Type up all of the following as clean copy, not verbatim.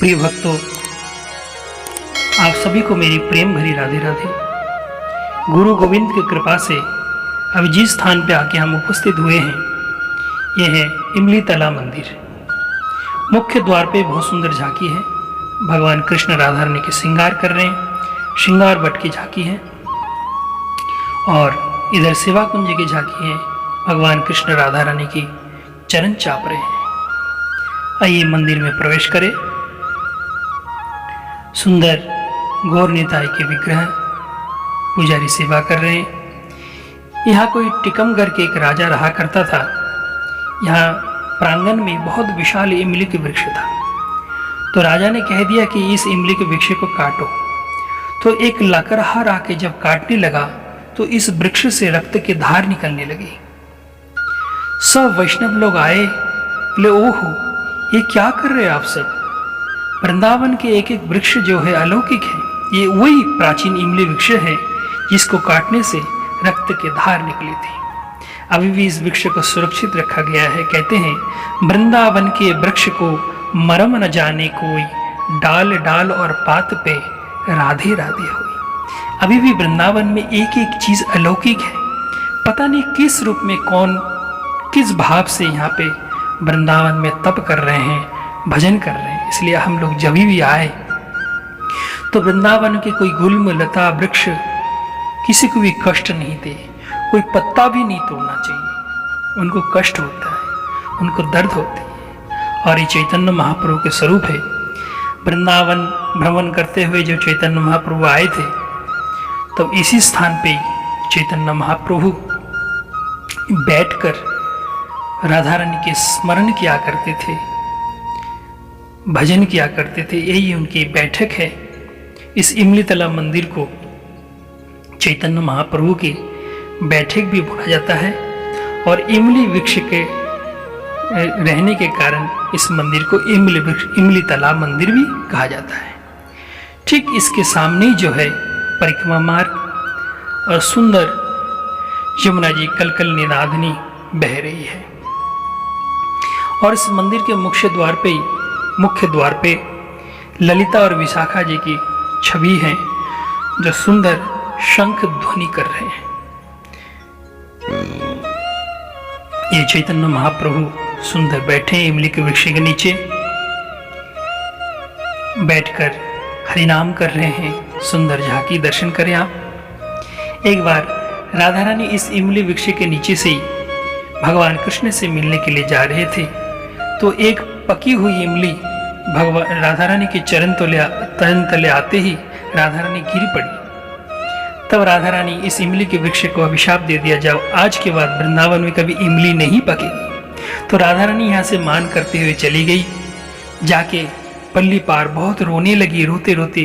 प्रिय भक्तों, आप सभी को मेरी प्रेम भरी राधे राधे। गुरु गोविंद की कृपा से अब जिस स्थान पे आके हम उपस्थित हुए हैं, यह है इमली तला मंदिर। मुख्य द्वार पे बहुत सुंदर झांकी है। भगवान कृष्ण राधा रानी के श्रृंगार कर रहे हैं, श्रृंगार बट की झांकी है। और इधर सेवा कुंज की झांकी है, भगवान कृष्ण राधा रानी की चरण चाप रहे हैं। आइए मंदिर में प्रवेश करें। सुंदर गौर निताई के विग्रह, पुजारी सेवा कर रहे हैं। यहाँ कोई टिकमगढ़ के एक राजा रहा करता था। यहाँ प्रांगण में बहुत विशाल इमली के वृक्ष था। तो राजा ने कह दिया कि इस इमली के वृक्ष को काटो। तो एक लकड़हार आके जब काटने लगा तो इस वृक्ष से रक्त की धार निकलने लगी। सब वैष्णव लोग आए, बोले ओहो, ये क्या कर रहे आप सब? वृंदावन के एक एक वृक्ष जो है अलौकिक है। ये वही प्राचीन इमली वृक्ष है जिसको काटने से रक्त की धार निकली थी। अभी भी इस वृक्ष को सुरक्षित रखा गया है। कहते हैं वृंदावन के वृक्ष को मरम न जाने कोई, डाल डाल और पात पे राधे राधे होई। अभी भी वृंदावन में एक एक चीज अलौकिक है। पता नहीं किस रूप में कौन किस भाव से यहाँ पे वृंदावन में तप कर रहे हैं, भजन कर रहे हैं। इसलिए हम लोग जब भी आए तो वृंदावन के कोई गुल्म लता वृक्ष किसी को भी कष्ट नहीं दे, कोई पत्ता भी नहीं तोड़ना चाहिए। उनको कष्ट होता है, उनको दर्द होती है। और ये चैतन्य महाप्रभु के स्वरूप है। वृंदावन भ्रमण करते हुए जो चैतन्य महाप्रभु आए थे, तब इसी स्थान पे चैतन्य महाप्रभु बैठकर राधा रानी के स्मरण किया करते थे, भजन किया करते थे। यही उनकी बैठक है। इस इमली तला मंदिर को चैतन्य महाप्रभु की बैठक भी बोला जाता है। और इमली वृक्ष के रहने के कारण इस मंदिर को इमली तला मंदिर भी कहा जाता है। ठीक इसके सामने जो है परिक्रमा मार्ग और सुंदर यमुना जी कलकल निनादनी बह रही है। और इस मंदिर के मुख्य द्वार पे ललिता और विशाखा जी की छवि है, जो सुंदर शंख ध्वनि कर रहे हैं। ये चैतन्य महाप्रभु सुंदर बैठे हैं इमली के वृक्ष के नीचे, बैठकर हरिनाम कर रहे हैं। सुंदर झांकी दर्शन करें आप। एक बार राधा रानी इस इमली वृक्ष के नीचे से ही भगवान कृष्ण से मिलने के लिए जा रहे थे। तो एक पकी हुई इमली भगवान राधा रानी के चरण तले आते ही राधा रानी गिर पड़ी। तब राधा रानी इस इमली के वृक्ष को अभिशाप दे दिया, जाओ आज के बाद वृंदावन में कभी इमली नहीं पकेगी। तो राधा रानी यहाँ से मान करते हुए चली गई। जाके पल्ली पार बहुत रोने लगी। रोते रोते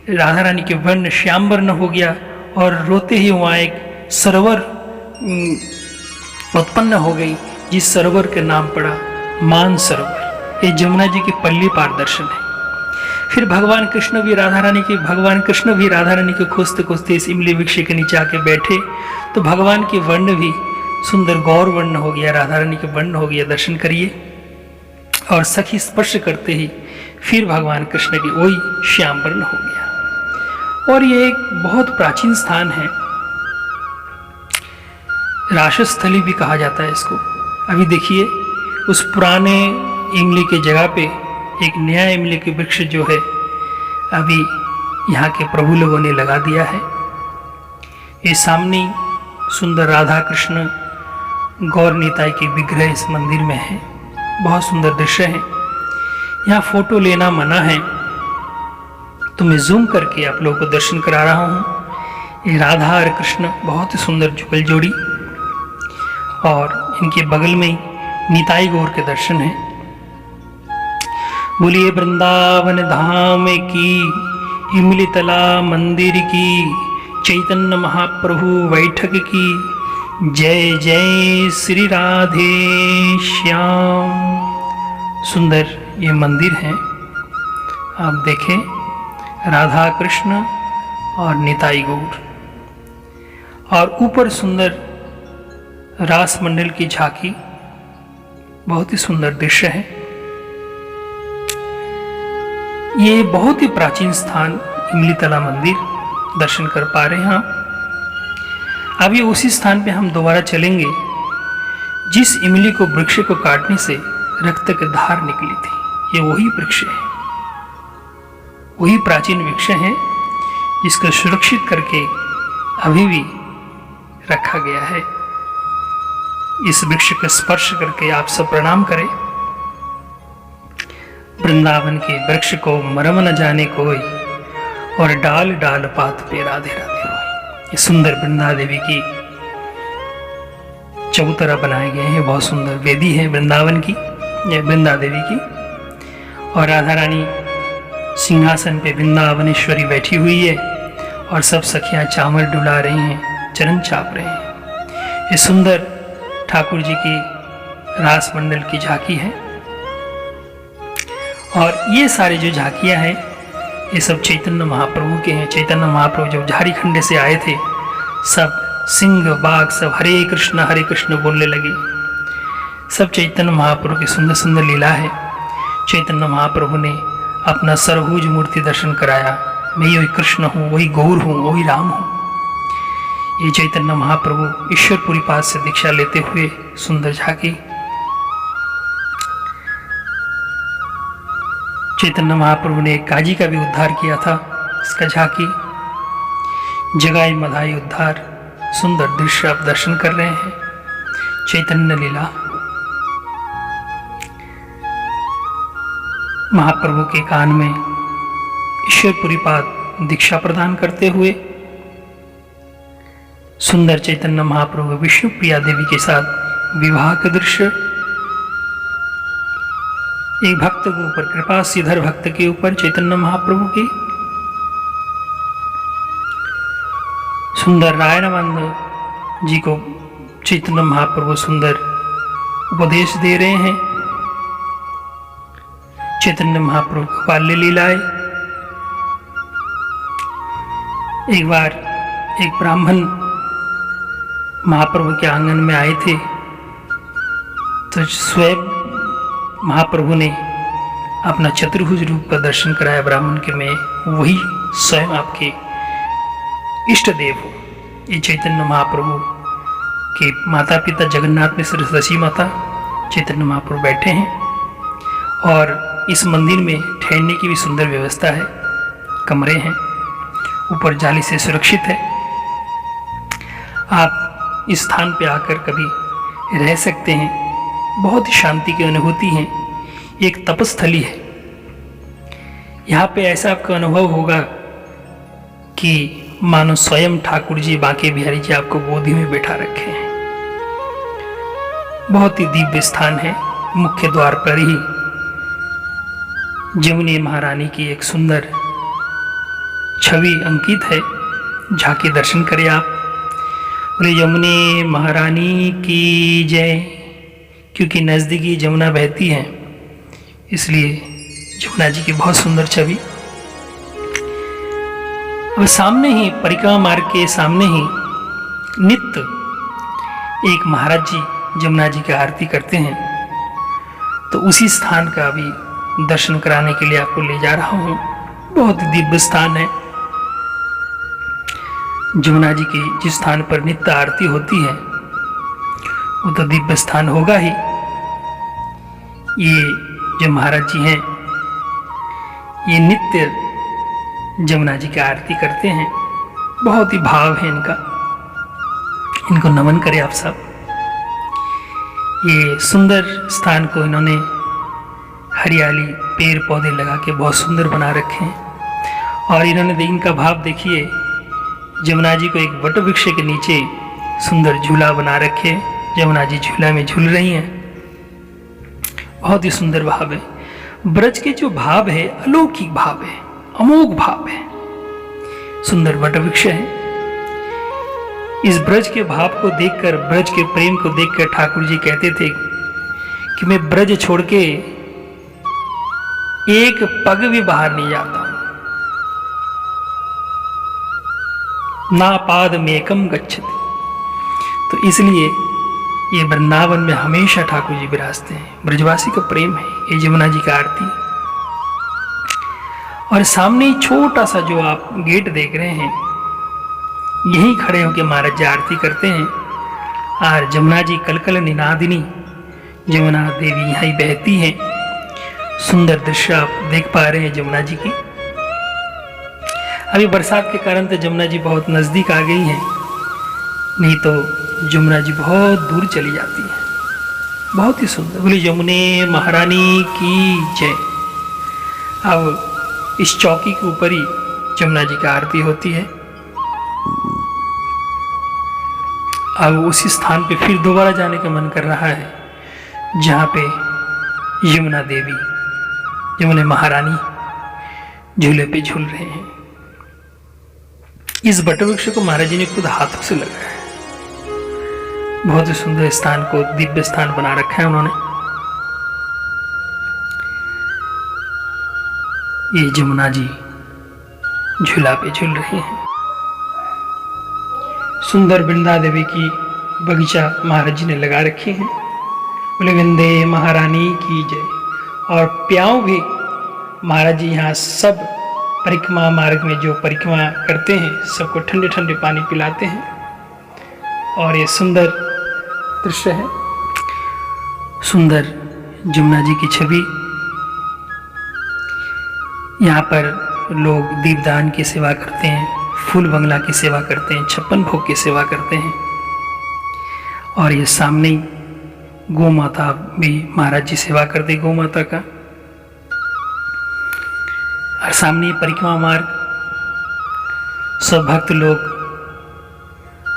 राधा रानी के वर्ण श्याम वर्ण हो गया। और रोते ही वहाँ एक सरोवर उत्पन्न हो गई, जिस सरोवर के नाम पड़ा मान सरोवर। ये जमुना जी की पल्ली पार दर्शन है। फिर भगवान कृष्ण भी राधा रानी को खोजते खोजते इस इमली वृक्ष के नीचे आके बैठे। तो भगवान के वर्ण भी सुंदर गौर वर्ण हो गया, राधा रानी के वर्ण हो गया। दर्शन करिए। और सखी स्पर्श करते ही फिर भगवान कृष्ण की वही श्याम वर्ण हो गया। और ये एक बहुत प्राचीन स्थान है, रासस्थली भी कहा जाता है इसको। अभी देखिए, उस पुराने इमली के जगह पे एक नया इमली के वृक्ष जो है अभी यहाँ के प्रभु लोगों ने लगा दिया है। ये सामने सुंदर राधा कृष्ण गौर निताई के विग्रह इस मंदिर में है। बहुत सुंदर दृश्य है। यहाँ फोटो लेना मना है, तो मैं जूम करके आप लोगों को दर्शन करा रहा हूँ। ये राधा और कृष्ण बहुत ही सुंदर जुगल जोड़ी, और इनके बगल में निताई गौर के दर्शन है। बोलिए वृंदावन धाम की, इमली तला मंदिर की, चैतन्य महाप्रभु बैठक की, जय जय श्री राधे श्याम। सुंदर ये मंदिर है। आप देखें, राधा कृष्ण और निताई गौर, और ऊपर सुंदर रास मंडल की झांकी। बहुत ही सुंदर दृश्य है। ये बहुत ही प्राचीन स्थान इमलीतला मंदिर दर्शन कर पा रहे हैं आप। अभी उसी स्थान पे हम दोबारा चलेंगे जिस इमली को वृक्ष को काटने से रक्त की धार निकली थी। ये वही वृक्ष है, वही प्राचीन वृक्ष है जिसको सुरक्षित करके अभी भी रखा गया है। इस वृक्ष को स्पर्श करके आप सब प्रणाम करें। वृंदावन के वृक्ष को मरम न जाने कोई, और डाल डाल पात पे राधे राधे होई। ये सुंदर वृंदा देवी की चबूतरा बनाए गए हैं, बहुत सुंदर वेदी है वृंदावन की, ये वृंदा देवी की। और राधा रानी सिंहासन पे वृंदावनेश्वरी बैठी हुई है और सब सखियां चावल डुला रही हैं, चरण चाप रहे हैं। ये सुंदर ठाकुर जी की रास मंडल की झांकी है। और ये सारे जो झांकियां हैं ये सब चैतन्य महाप्रभु के हैं। चैतन्य महाप्रभु जब झारखंड से आए थे, सब सिंह बाघ सब हरे कृष्ण बोलने लगे। सब चैतन्य महाप्रभु की सुंदर सुंदर लीला है। चैतन्य महाप्रभु ने अपना सरभुज मूर्ति दर्शन कराया, मैं वही कृष्ण हूँ, वही गौर हूँ, वही राम हूँ। ये चैतन्य महाप्रभु ईश्वरपुरी पाद से दीक्षा लेते हुए सुंदर झांकी। चैतन्य महाप्रभु ने काजी का भी उद्धार किया था, इसका झांकी। जगाई मधाई उद्धार, सुंदर दृश्य आप दर्शन कर रहे हैं। चैतन्य लीला महाप्रभु के कान में ईश्वरपुरी पाद दीक्षा प्रदान करते हुए सुंदर चैतन्य महाप्रभु विष्णु प्रिया देवी के साथ विवाह का दृश्य। एक भक्त के ऊपर कृपा, श्रीधर भक्त के ऊपर चैतन्य महाप्रभु की। सुंदर रायणानंद जी को चैतन्य महाप्रभु सुंदर उपदेश दे रहे हैं। चैतन्य महाप्रभु की बाल्य लीलाएं। एक बार एक ब्राह्मण महाप्रभु के आंगन में आए थे, तो स्वयं महाप्रभु ने अपना चतुर्भुज रूप का दर्शन कराया ब्राह्मण के में, वही स्वयं आपके इष्ट देव हो। ये चैतन्य महाप्रभु के माता पिता जगन्नाथ में सरस्वती माता चैतन्य महाप्रभु बैठे हैं। और इस मंदिर में ठहरने की भी सुंदर व्यवस्था है, कमरे हैं, ऊपर जाली से सुरक्षित है। आप इस स्थान पे आकर कभी रह सकते हैं, बहुत ही शांति की अनुभूति है। एक तपस्थली है, यहाँ पे ऐसा आपका अनुभव होगा कि मानो स्वयं ठाकुर जी बांके बिहारी जी आपको गोदी में बैठा रखे हैं। बहुत ही दिव्य स्थान है। मुख्य द्वार पर ही जमुनी महारानी की एक सुंदर छवि अंकित है, झांकी दर्शन करें आप। बोले यमुने महारानी की जय। क्योंकि नज़दीकी जमुना बहती है, इसलिए जमुना जी की बहुत सुंदर छवि। अब सामने ही परिक्रमा मार्ग के सामने ही नित्य एक महाराज जी जमुना जी की आरती करते हैं, तो उसी स्थान का भी दर्शन कराने के लिए आपको ले जा रहा हूँ। बहुत ही दिव्य स्थान है। जमुना जी की जिस स्थान पर नित्य आरती होती है वो तो दिव्य स्थान होगा ही। ये जो महाराज जी हैं ये नित्य जमुना जी की आरती करते हैं। बहुत ही भाव है इनका, इनको नमन करें आप सब। ये सुंदर स्थान को इन्होंने हरियाली पेड़ पौधे लगा के बहुत सुंदर बना रखे हैं। और इन्होंने इनका भाव देखिए, जमुना जी को एक वट वृक्ष के नीचे सुंदर झूला बना रखे, जमुना जी झूला में झूल रही हैं। बहुत ही सुंदर भाव है। ब्रज के जो भाव है अलौकिक भाव है, अमोघ भाव है। सुंदर वट वृक्ष है। इस ब्रज के भाव को देखकर, ब्रज के प्रेम को देखकर ठाकुर जी कहते थे कि मैं ब्रज छोड़ के एक पग भी बाहर नहीं जाता, ना पाद मेकम गच्छति। तो इसलिए ये वृंदावन में हमेशा ठाकुर जी विराजते हैं। ब्रजवासी का प्रेम है ये जमुना जी का आरती। और सामने ही छोटा सा जो आप गेट देख रहे हैं, यहीं खड़े होकर महाराज जी आरती करते हैं। और जमुना जी कलकल निनादिनी, जमुना देवी यहाँ ही बहती हैं। सुंदर दृश्य आप देख पा रहे हैं जमुना जी की। अभी बरसात के कारण तो जमुना जी बहुत नज़दीक आ गई हैं, नहीं तो जमुना जी बहुत दूर चली जाती है। बहुत ही सुंदर। बोली यमुने महारानी की जय। अब इस चौकी के ऊपर ही जमुना जी की आरती होती है। अब उसी स्थान पे फिर दोबारा जाने का मन कर रहा है, जहाँ पे यमुना देवी, यमुना महारानी झूले पे झूल रहे हैं। इस वटवृक्ष को महाराज जी ने खुद हाथों से लगाया है। बहुत ही सुंदर स्थान को दिव्य स्थान बना रखा है उन्होंने। ये जमुना जी झूला पे झूल रहे हैं। सुंदर वृंदा देवी की बगीचा महाराज जी ने लगा रखी है। बोले वंदे महारानी की जय। और प्याऊ भी महाराज जी यहाँ सब परिक्रमा मार्ग में जो परिक्रमा करते हैं सबको ठंडे ठंडे पानी पिलाते हैं। और ये सुंदर दृश्य है। सुंदर जमुना जी की छवि। यहाँ पर लोग दीपदान की सेवा करते हैं, फूल बंगला की सेवा करते हैं, 56 भोग की सेवा करते हैं। और ये सामने गौ माता भी महाराज जी सेवा करते गौ माता का। और सामने परिक्रमा मार्ग, सब भक्त लोग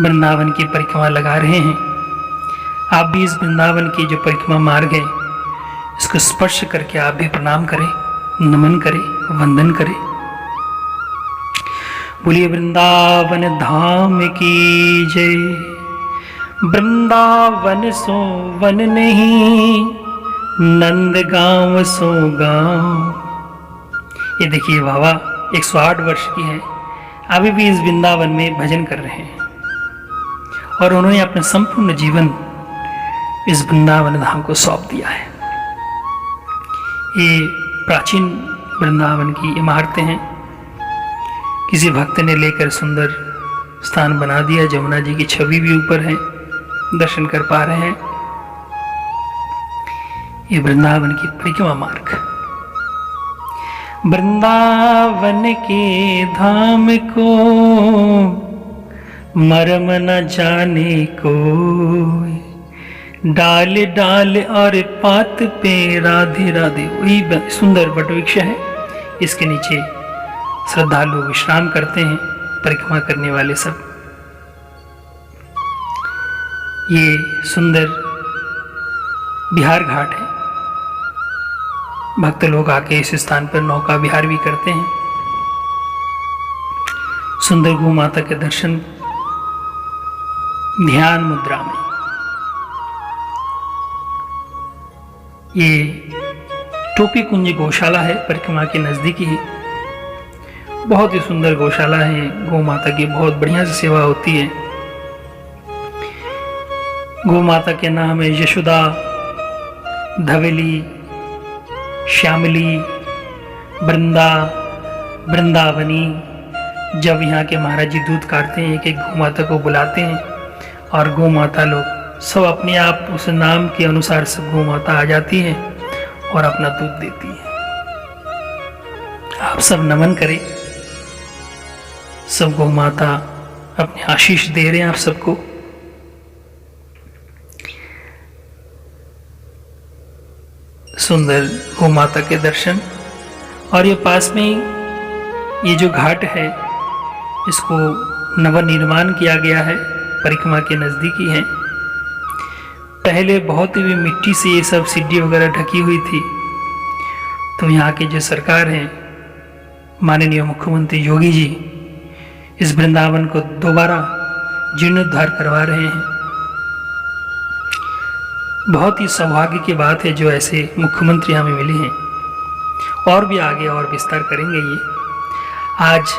वृंदावन की परिक्रमा लगा रहे हैं। आप भी इस वृंदावन की जो परिक्रमा मार्ग है इसको स्पर्श करके आप भी प्रणाम करें, नमन करें, वंदन करें। बोलिए वृंदावन धाम की जय। वृंदावन सो वन नहीं, नंद गांव सो गांव। ये देखिए बाबा 108 वर्ष की है, अभी भी इस वृंदावन में भजन कर रहे हैं। और उन्होंने अपना संपूर्ण जीवन इस वृंदावन धाम को सौंप दिया है। ये प्राचीन वृंदावन की इमारतें हैं, किसी भक्त ने लेकर सुंदर स्थान बना दिया। जमुना जी की छवि भी ऊपर है, दर्शन कर पा रहे हैं। ये वृंदावन की परिक्रमा मार्ग। वृंदावन के धाम को मरम न जाने को, डाल डाल और पात पे राधे राधे। वही सुंदर वटवृक्ष है, इसके नीचे श्रद्धालु विश्राम करते हैं, परिक्रमा करने वाले सब। ये सुंदर बिहार घाट है, भक्त लोग आके इस स्थान पर नौका विहार भी करते हैं। सुंदर गौ माता के दर्शन ध्यान मुद्रा में। ये टोपी कुंज गौशाला है, परिक्रमा के नजदीकी ही। बहुत ही सुंदर गौशाला है, गौ माता की बहुत बढ़िया से सेवा होती है। गौ माता के नाम है यशोदा, धवेली, श्यामली, वृंदा, वृंदावनी। जब यहाँ के महाराज जी दूध काटते हैं, एक एक गौ माता को बुलाते हैं और गौ माता लोग सब अपने आप उस नाम के अनुसार सब गौ माता आ जाती है और अपना दूध देती है। आप सब नमन करें, सब गौ माता अपने आशीष दे रहे हैं आप सबको। सुंदर गौ माता के दर्शन। और ये पास में ये जो घाट है इसको नवनिर्माण किया गया है, परिक्रमा के नज़दीकी है। पहले बहुत ही मिट्टी से ये सब सीढ़ी वगैरह ढकी हुई थी। तो यहाँ की जो सरकार है, माननीय मुख्यमंत्री योगी जी, इस वृंदावन को दोबारा जीर्णोद्धार करवा रहे हैं। बहुत ही सौभाग्य की बात है जो ऐसे मुख्यमंत्री हमें मिले हैं। और भी आगे और विस्तार करेंगे ये। आज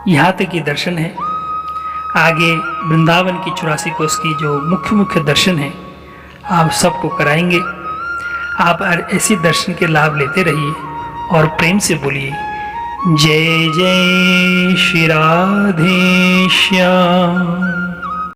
यहाँ तक की दर्शन है, आगे वृंदावन की 84 कोस की जो मुख्य दर्शन है आप सबको कराएंगे। आप ऐसी दर्शन के लाभ लेते रहिए और प्रेम से बोलिए जय जय श्री राधे श्याम।